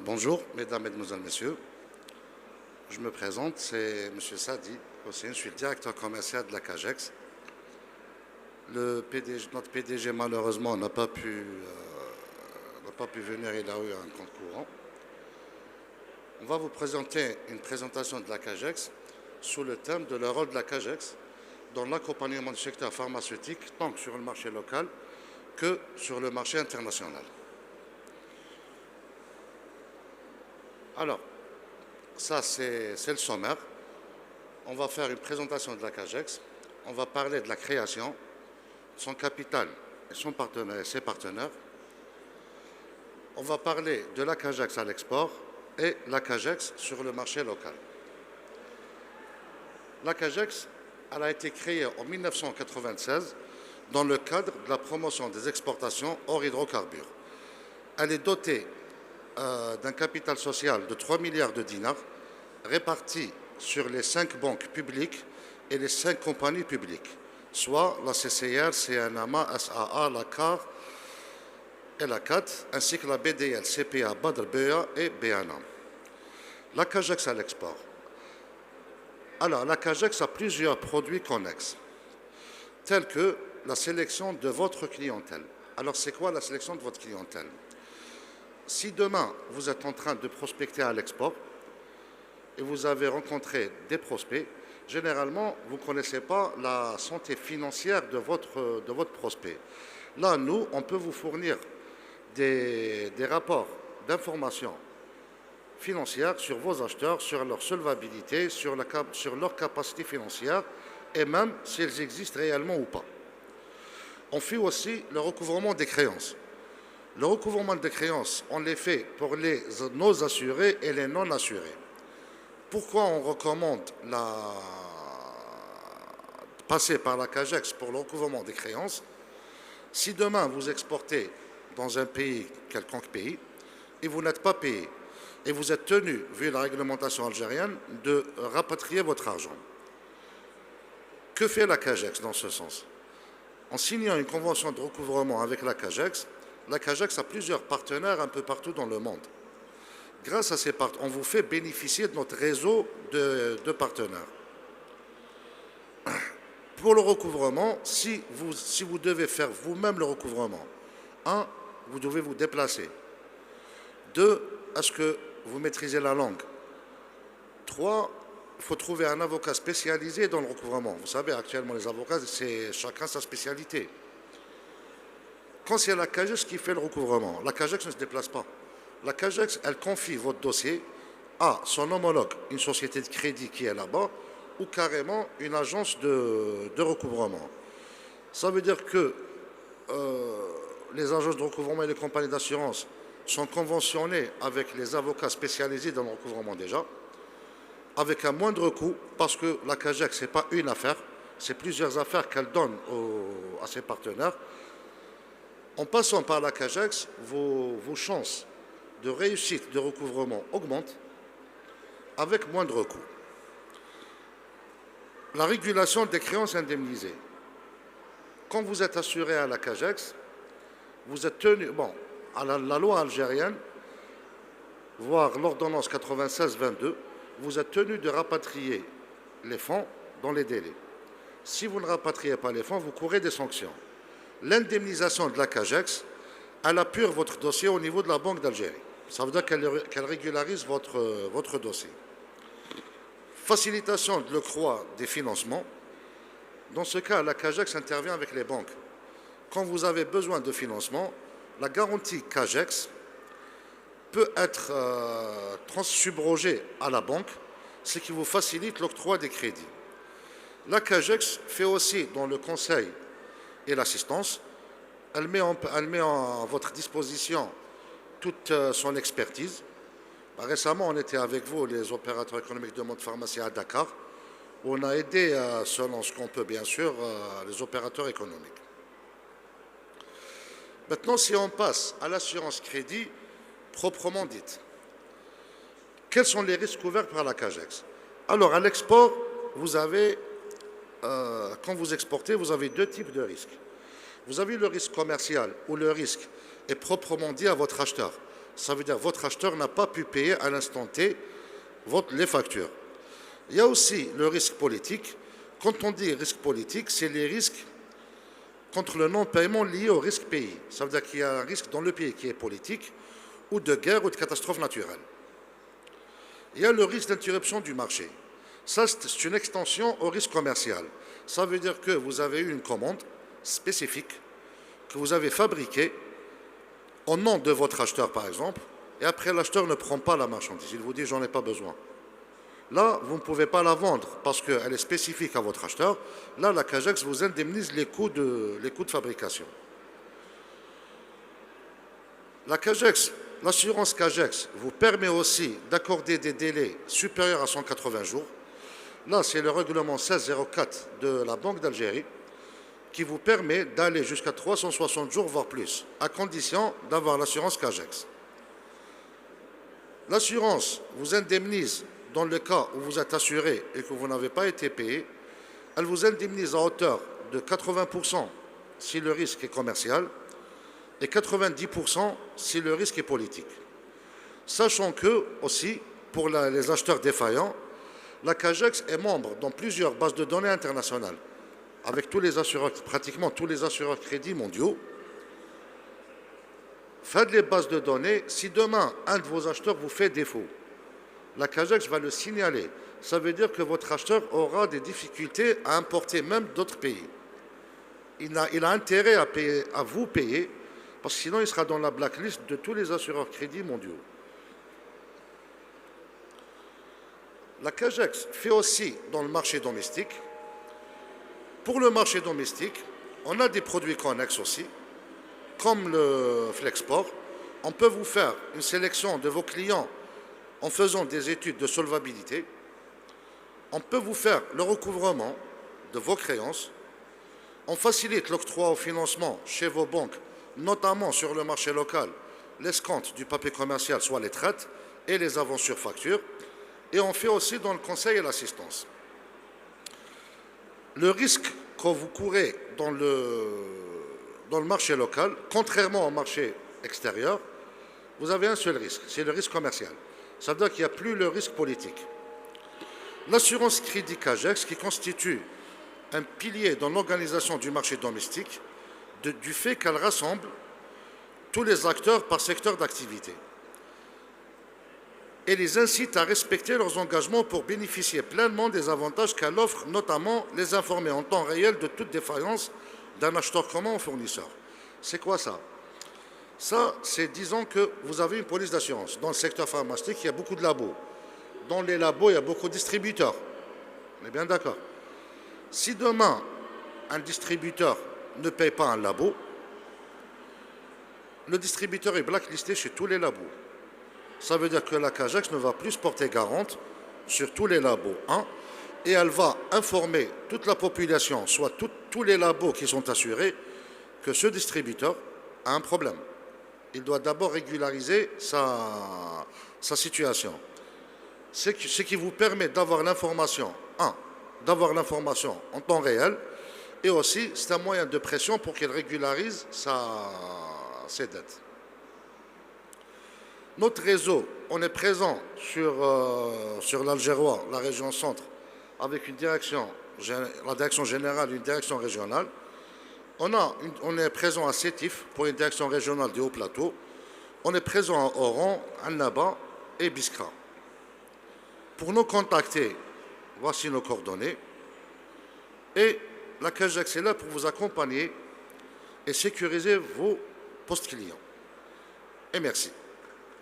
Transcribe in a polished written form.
Bonjour, mesdames, mesdemoiselles, messieurs. Je me présente, c'est M. Sadi Hossein, je suis le directeur commercial de la CAGEX. Notre PDG, malheureusement, n'a pas pu venir, il a eu un compte courant. On va vous présenter une présentation de la CAGEX sous le thème de le rôle de la CAGEX dans l'accompagnement du secteur pharmaceutique, tant sur le marché local que sur le marché international. Alors, ça c'est le sommaire. On va faire une présentation de la CAGEX. On va parler de la création, son capital et son partenaire et ses partenaires. On va parler de la CAGEX à l'export et la CAGEX sur le marché local. La CAGEX, elle a été créée en 1996 dans le cadre de la promotion des exportations hors hydrocarbures. Elle est dotée d'un capital social de 3 milliards de dinars répartis sur les 5 banques publiques et les 5 compagnies publiques, soit la CCR, CNAMA, SAA, la CAR et la CAT, ainsi que la BDL, CPA, Badr, BEA et BANA. La CAGEX à l'export. Alors, la CAGEX a plusieurs produits connexes, tels que la sélection de votre clientèle. Alors, c'est quoi la sélection de votre clientèle? Si demain, vous êtes en train de prospecter à l'export et vous avez rencontré des prospects, généralement, vous ne connaissez pas la santé financière de votre prospect. Là, nous, on peut vous fournir des rapports d'informations financières sur vos acheteurs, sur leur solvabilité, sur leur capacité financière et même si elles existent réellement ou pas. On fait aussi le recouvrement des créances. Le recouvrement des créances, on les fait pour nos assurés et les non-assurés. Pourquoi on recommande passer par la CAGEX pour le recouvrement des créances? Si demain vous exportez dans un pays, quelconque pays, et vous n'êtes pas payé, et vous êtes tenu, vu la réglementation algérienne, de rapatrier votre argent. Que fait la CAGEX dans ce sens? En signant une convention de recouvrement avec la CAGEX a plusieurs partenaires un peu partout dans le monde. Grâce à ces partenaires, on vous fait bénéficier de notre réseau de partenaires. Pour le recouvrement, si vous devez faire vous-même le recouvrement, 1, vous devez vous déplacer. 2, est-ce que vous maîtrisez la langue? 3, il faut trouver un avocat spécialisé dans le recouvrement. Vous savez, actuellement, les avocats, c'est chacun sa spécialité. Quand c'est la CAGEX qui fait le recouvrement, la CAGEX ne se déplace pas. La CAGEX, elle confie votre dossier à son homologue, une société de crédit qui est là-bas, ou carrément une agence de recouvrement. Ça veut dire que les agences de recouvrement et les compagnies d'assurance sont conventionnées avec les avocats spécialisés dans le recouvrement déjà, avec un moindre coût, parce que la CAGEX, ce n'est pas une affaire, c'est plusieurs affaires qu'elle donne à ses partenaires. En passant par la CAGEX, vos chances de réussite de recouvrement augmentent avec moindre coût. La régulation des créances indemnisées. Quand vous êtes assuré à la CAGEX, vous êtes tenu, à la loi algérienne, voire l'ordonnance 96-22, vous êtes tenu de rapatrier les fonds dans les délais. Si vous ne rapatriez pas les fonds, vous courez des sanctions. L'indemnisation de la CAGEX, elle appure votre dossier au niveau de la Banque d'Algérie. Ça veut dire qu'elle régularise votre dossier. Facilitation de l'octroi des financements. Dans ce cas, la CAGEX intervient avec les banques. Quand vous avez besoin de financement, la garantie CAGEX peut être subrogée à la banque, ce qui vous facilite l'octroi des crédits. La CAGEX fait aussi dans le conseil et l'assistance. Elle met à votre disposition toute son expertise. Récemment, on était avec vous, les opérateurs économiques de Monde Pharmacie à Dakar, où on a aidé, selon ce qu'on peut bien sûr, les opérateurs économiques. Maintenant, si on passe à l'assurance crédit proprement dite, quels sont les risques couverts par la CAGEX? Alors, à l'export, vous avez quand vous exportez, vous avez 2 types de risques. Vous avez le risque commercial où le risque est proprement dit à votre acheteur. Ça veut dire que votre acheteur n'a pas pu payer à l'instant T les factures. Il y a aussi le risque politique. Quand on dit risque politique, c'est les risques contre le non-paiement liés au risque pays. Ça veut dire qu'il y a un risque dans le pays qui est politique, ou de guerre ou de catastrophe naturelle. Il y a le risque d'interruption du marché. Ça, c'est une extension au risque commercial. Ça veut dire que vous avez eu une commande spécifique que vous avez fabriquée au nom de votre acheteur, par exemple, et après l'acheteur ne prend pas la marchandise. Il vous dit « j'en ai pas besoin ». Là, vous ne pouvez pas la vendre parce qu'elle est spécifique à votre acheteur. Là, la CAGEX vous indemnise les coûts de fabrication. L'assurance CAGEX vous permet aussi d'accorder des délais supérieurs à 180 jours. Là, c'est le règlement 1604 de la Banque d'Algérie qui vous permet d'aller jusqu'à 360 jours, voire plus, à condition d'avoir l'assurance CAGEX. L'assurance vous indemnise dans le cas où vous êtes assuré et que vous n'avez pas été payé. Elle vous indemnise à hauteur de 80% si le risque est commercial et 90% si le risque est politique. Sachant que, aussi, pour les acheteurs défaillants, la CAGEX est membre dans plusieurs bases de données internationales, avec tous les assureurs, pratiquement tous les assureurs crédits mondiaux. Faites les bases de données. Si demain, un de vos acheteurs vous fait défaut, la CAGEX va le signaler. Ça veut dire que votre acheteur aura des difficultés à importer même d'autres pays. Il a intérêt à vous payer, parce que sinon il sera dans la blacklist de tous les assureurs crédits mondiaux. La CAGEX fait aussi dans le marché domestique. Pour le marché domestique, on a des produits connexes aussi, comme le Flexport. On peut vous faire une sélection de vos clients en faisant des études de solvabilité. On peut vous faire le recouvrement de vos créances. On facilite l'octroi au financement chez vos banques, notamment sur le marché local, l'escompte du papier commercial, soit les traites et les avances sur facture. Et on fait aussi dans le conseil et l'assistance. Le risque que vous courez dans le marché local, contrairement au marché extérieur, vous avez un seul risque, c'est le risque commercial. Ça veut dire qu'il n'y a plus le risque politique. L'assurance crédit CAGEX, qui constitue un pilier dans l'organisation du marché domestique, du fait qu'elle rassemble tous les acteurs par secteur d'activité et les incite à respecter leurs engagements pour bénéficier pleinement des avantages qu'elle offre, notamment les informer en temps réel de toute défaillance d'un acheteur commun ou fournisseur. C'est quoi ça? Ça, c'est disons que vous avez une police d'assurance. Dans le secteur pharmaceutique, il y a beaucoup de labos. Dans les labos, il y a beaucoup de distributeurs. On est bien d'accord. Si demain, un distributeur ne paye pas un labo, le distributeur est blacklisté chez tous les labos. Ça veut dire que la CAGEX ne va plus se porter garante sur tous les labos. Et elle va informer toute la population, soit tous les labos qui sont assurés, que ce distributeur a un problème. Il doit d'abord régulariser sa situation. Ce qui vous permet d'avoir l'information, d'avoir l'information en temps réel, et aussi c'est un moyen de pression pour qu'il régularise ses dettes. Notre réseau, on est présent sur l'Algérois, la région centre, avec la direction générale, une direction régionale. On est présent à Sétif pour une direction régionale du Haut-Plateau. On est présent à Oran, Annaba et Biskra. Pour nous contacter, voici nos coordonnées. Et la CAGEX est là pour vous accompagner et sécuriser vos postes clients. Et merci.